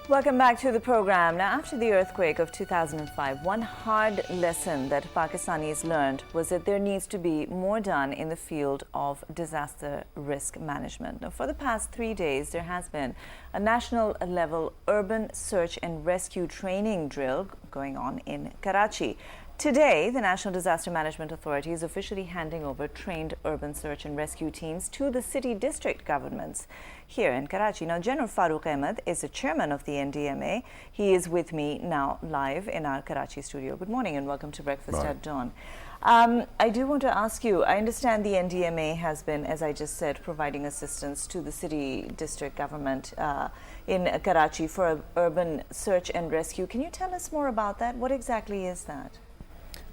Welcome back to the program. Now, after the earthquake of 2005, one hard lesson that Pakistanis learned was that there needs to be more done in the field of disaster risk management. Now, for the past 3 days, there has been a national-level urban search and rescue training drill going on in Karachi. Today, the National Disaster Management Authority is officially handing over trained urban search and rescue teams to the city district governments here in Karachi. Now, General Farooq Ahmed is the chairman of the NDMA. He is with me now live in our Karachi studio. Good morning and welcome to Breakfast at Dawn. I do want to ask you, I understand the NDMA has been, as I just said, providing assistance to the city district government in Karachi for urban search and rescue. Can you tell us more about that? What exactly is that?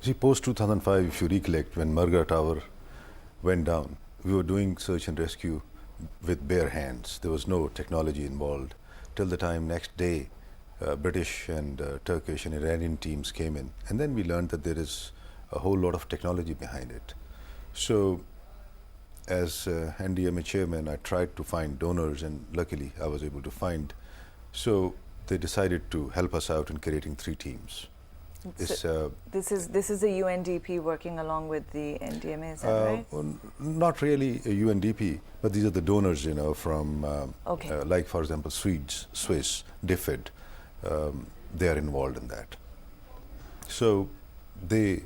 See, post-2005, if you recollect, when Marga Tower went down, we were doing search and rescue with bare hands. There was no technology involved. Till the time next day, British and Turkish and Iranian teams came in. And then we learned that there is a whole lot of technology behind it. So, as NDMA chairman, I tried to find donors, and luckily I was able to find. So, they decided to help us out in creating 3 teams. This is the UNDP working along with the NDMA, is that right? Not really a UNDP, but these are the donors, you know, from like, for example, Swiss, DFID. They are involved in that. So they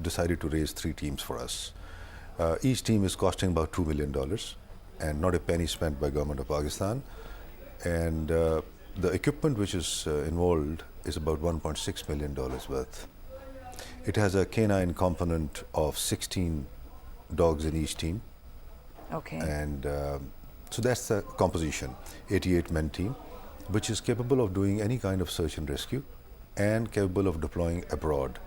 decided to raise 3 teams for us. Each team is costing about $2 million, and not a penny spent by government of Pakistan. And the equipment which is involved is about $1.6 million worth. It has a canine component of 16 dogs in each team. Okay. And so that's the composition, 88-man team, which is capable of doing any kind of search and rescue and capable of deploying abroad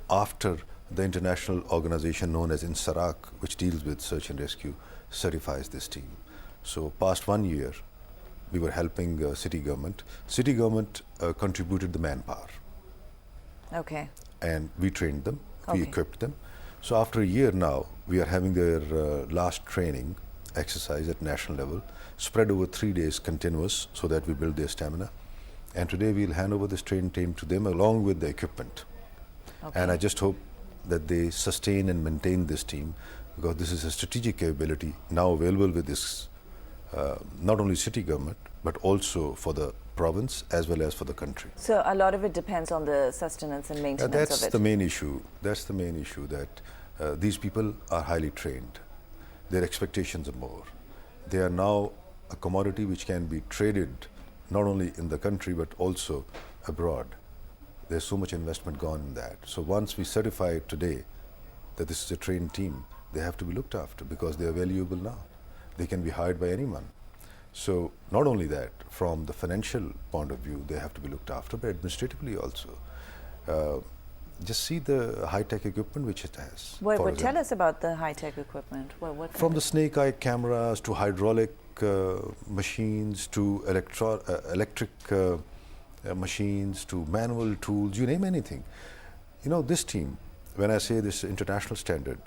after the international organization known as INSARAC, which deals with search and rescue, certifies this team. So past 1 year, we were helping city government. City government contributed the manpower. Okay. And we trained them, we equipped them. So after a year now, we are having their last training exercise at national level, spread over 3 days continuous so that we build their stamina. And today we'll hand over this training team to them along with the equipment. And I just hope that they sustain and maintain this team, because this is a strategic capability now available with this not only city government, but also for the province as well as for the country. So a lot of it depends on the sustenance and maintenance of it. That's the main issue. That's the main issue, that these people are highly trained. Their expectations are more. They are now a commodity which can be traded not only in the country but also abroad. There's so much investment gone in that. So once we certify today that this is a trained team, they have to be looked after because they are valuable now. They can be hired by anyone. So not only that, from the financial point of view, they have to be looked after, but administratively also. Just see the high-tech equipment which it has. Well, tell us about the high-tech equipment. What from the snake eye cameras to hydraulic machines to electric machines to manual tools, you name anything. You know, this team, when I say this international standard,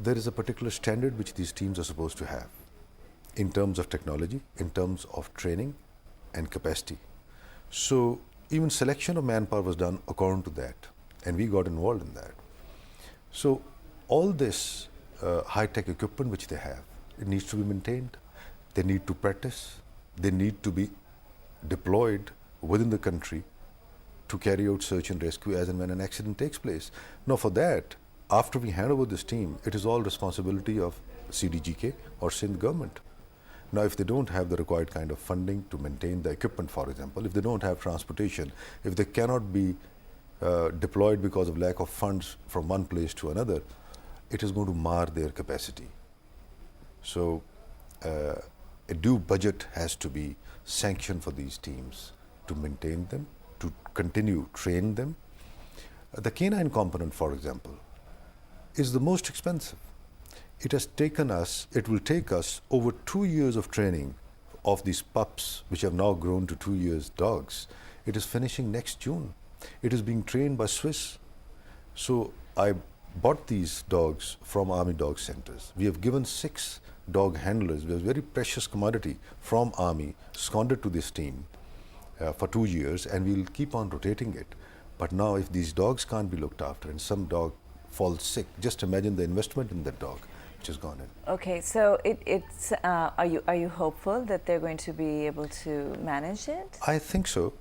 there is a particular standard which these teams are supposed to have in terms of technology, in terms of training and capacity. So even selection of manpower was done according to that, and we got involved in that. So all this high-tech equipment which they have, it needs to be maintained. They need to practice. They need to be deployed within the country to carry out search and rescue as and when an accident takes place. Now for that, after we hand over this team, it is all responsibility of CDGK or Sindh government. Now, if they don't have the required kind of funding to maintain the equipment, for example, if they don't have transportation, if they cannot be deployed because of lack of funds from one place to another, it is going to mar their capacity. So, a due budget has to be sanctioned for these teams to maintain them, to continue train them. The canine component, for example, is the most expensive. It will take us over 2 years of training of these pups, which have now grown to 2 years dogs. It is finishing next June. It is being trained by Swiss. So I bought these dogs from Army Dog Centers. We have given 6 dog handlers was a very precious commodity from Army, seconded to this team for 2 years, and we'll keep on rotating it. But now if these dogs can't be looked after and some dog falls sick, just imagine the investment in that dog which has gone in. Okay, so are you hopeful that they're going to be able to manage it? I think so.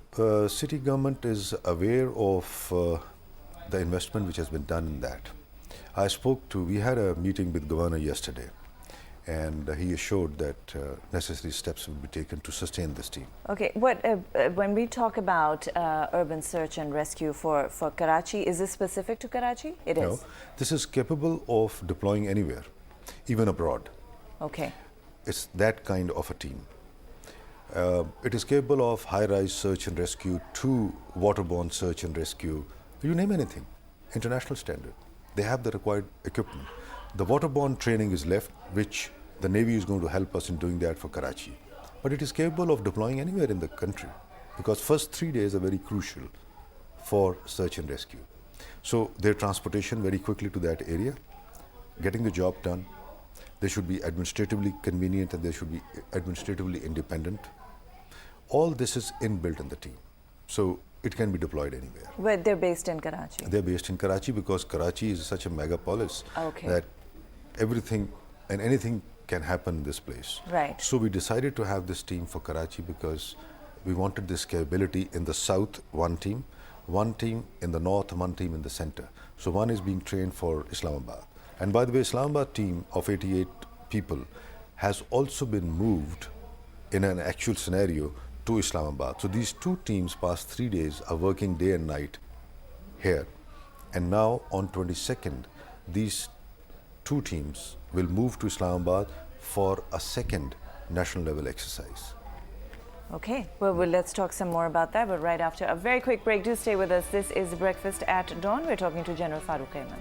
City government is aware of the investment which has been done in that. We had a meeting with Governor yesterday, and he assured that necessary steps will be taken to sustain this team. Okay, when we talk about urban search and rescue for Karachi, is this specific to Karachi? It is. No, this is capable of deploying anywhere, even abroad. Okay. It's that kind of a team. It is capable of high-rise search and rescue to waterborne search and rescue. You name anything, international standard. They have the required equipment. The waterborne training is left, which the Navy is going to help us in doing that for Karachi. But it is capable of deploying anywhere in the country, because first 3 days are very crucial for search and rescue. So their transportation very quickly to that area, getting the job done. They should be administratively convenient and they should be administratively independent. All this is inbuilt in the team. So it can be deployed anywhere. But they're based in Karachi? They're based in Karachi because Karachi is such a megapolis that everything and anything can happen in this place. Right. So we decided to have this team for Karachi because we wanted this capability in the south, one team in the north, one team in the center. So one is being trained for Islamabad. And by the way, Islamabad team of 88 people has also been moved in an actual scenario to Islamabad. So these two teams past 3 days are working day and night here. And now on 22nd, these two teams will move to Islamabad for a second national level exercise. Okay, well, let's talk some more about that, but right after a very quick break. Do stay with us. This is Breakfast at Dawn. We're talking to General Farooq Ahmed.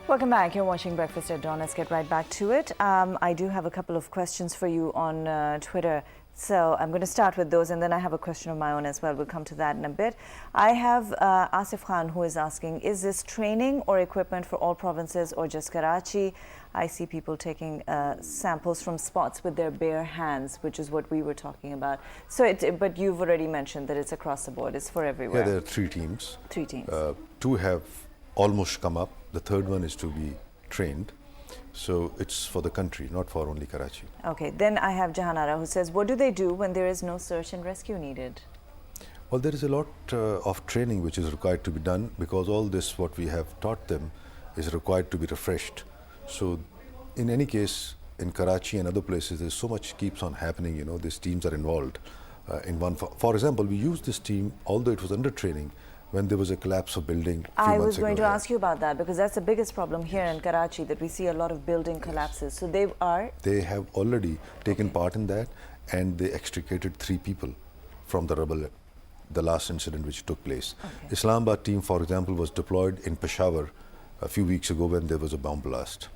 Welcome back. You're watching Breakfast at Dawn. Let's get right back to it. I do have a couple of questions for you on Twitter. So I'm going to start with those, and then I have a question of my own as well. We'll come to that in a bit. I have Asif Khan, who is asking, is this training or equipment for all provinces or just Karachi? I see people taking samples from spots with their bare hands, which is what we were talking about. So, but you've already mentioned that it's across the board. It's for everywhere. Yeah, there are 3 teams. 3 teams. 2 have almost come up. The third one is to be trained. So it's for the country, not for only Karachi. Okay, then I have Jahanara, who says, what do they do when there is no search and rescue needed? Well, there is a lot of training which is required to be done, because all this, what we have taught them, is required to be refreshed. So in any case, in Karachi and other places, there's so much keeps on happening, you know, these teams are involved. In one, for example, we used this team, although it was under training, when there was a collapse of building a few months ago. I was going to ask you about that, because that's the biggest problem here in Karachi, that we see a lot of building collapses. So they have already taken part in that, and they extricated 3 people from the rubble, the last incident which took place. Islamabad team, for example, was deployed in Peshawar a few weeks ago when there was a bomb blast.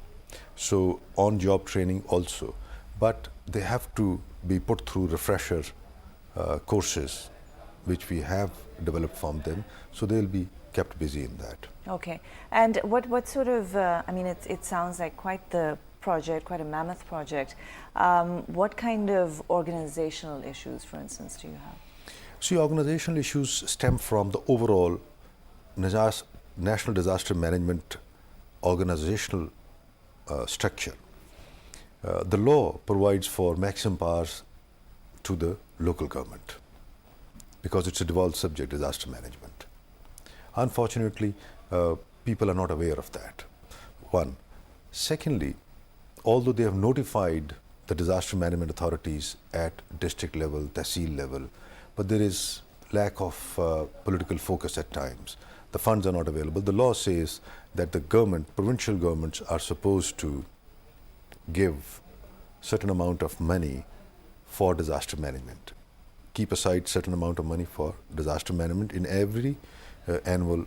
So on-job training also, but they have to be put through refresher courses, which we have developed from them, so they'll be kept busy in that. Okay, and what sort of, I mean, it sounds like quite the project, quite a mammoth project. What kind of organizational issues, for instance, do you have? See, organizational issues stem from the overall National Disaster Management organizational structure. The law provides for maximum powers to the local government, because it's a devolved subject, disaster management. Unfortunately, people are not aware of that, one. Secondly, although they have notified the disaster management authorities at district level, tehsil level, but there is lack of political focus at times. The funds are not available. The law says that the government, provincial governments, are supposed to give certain amount of money for disaster management. Keep aside certain amount of money for disaster management in every annual